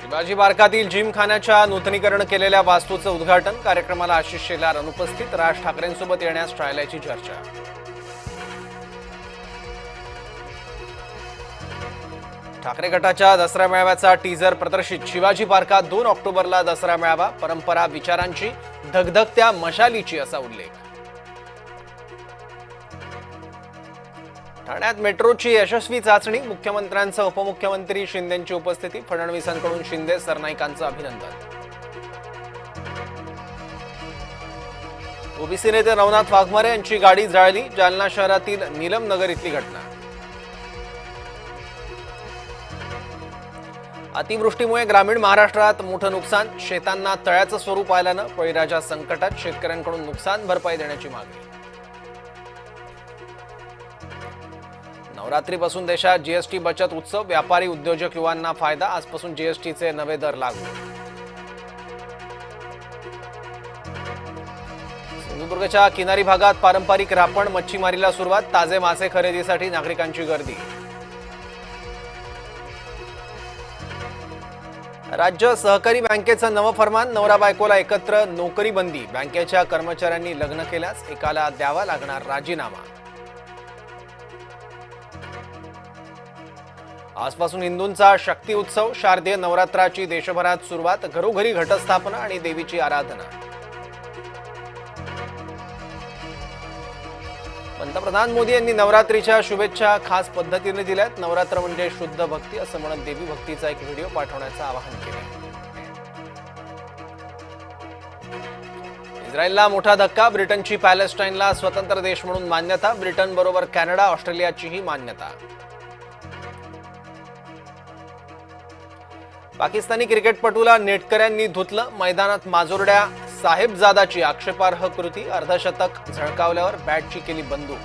शिवाजी पार्कातील जिमखान्याच्या नूतनीकरण केलेल्या वास्तूचं उद्घाटन कार्यक्रमाला आशिष शेलार अनुपस्थित. राज ठाकरेंसोबत येण्यास टाळल्याची चर्चा. ठाकरे गटाच्या दसरा मेळाव्याचा टीझर प्रदर्शित. शिवाजी पार्कात 2 ऑक्टोबरला दसरा मेळावा. परंपरा विचारांची धगधगत्या मशालीची असा उल्लेख. ठाण्यात मेट्रोची यशस्वी चाचणी. मुख्यमंत्र्यांसह उपमुख्यमंत्री शिंदेंची उपस्थिती. फडणवीसांकडून शिंदे सरनाईकांचं अभिनंदन. ओबीसी नेते नवनाथ वाघमारे यांची गाडी जाळली. जालना शहरातील नीलम नगर इथली घटना. अतिवृष्टीमुळे ग्रामीण महाराष्ट्रात मोठं नुकसान. शेतांना तळ्याचं स्वरूप आल्यानं बळीराजा संकटात. शेतकऱ्यांकडून नुकसान भरपाई देण्याची मागणी. नवरात्रीपासून देशात जीएसटी बचत उत्सव. व्यापारी उद्योजक युवांना फायदा. आजपासून जीएसटीचे नवे दर लागू. सिंधुदुर्गच्या किनारी भागात पारंपरिक रापण मच्छीमारीला सुरुवात. ताजे मासे खरेदीसाठी नागरिकांची गर्दी. राज्य सहकारी बँकेचं नवं फरमान. नवरा बायकोला एकत्र नोकरी बंदी. बँकेच्या कर्मचाऱ्यांनी लग्न केल्यास एकाला द्यावा लागणार राजीनामा. आजपासून हिंदूंचा शक्ती उत्सव. शारदीय नवरात्राची देशभरात सुरुवात. घरोघरी घटस्थापना आणि देवीची आराधना. पंतप्रधान मोदी यांनी नवरात्रीच्या शुभेच्छा खास पद्धतीने दिल्यात. नवरात्र म्हणजे शुद्ध भक्ती असं म्हणत देवी भक्तीचा एक व्हिडिओ पाठवण्याचं आवाहन केलं. इस्रायलला मोठा धक्का. ब्रिटनची पॅलेस्टाईनला स्वतंत्र देश म्हणून मान्यता. ब्रिटन बरोबर कॅनडा, ऑस्ट्रेलियाचीही मान्यता. पाकिस्तानी क्रिकेटपटूला नेटकऱ्यांनी धुतलं. मैदानात माजुरड्या साहेबजादाची आक्षेपार्ह कृती. अर्धशतक झळकावल्यावर बॅटची केली बंदूक.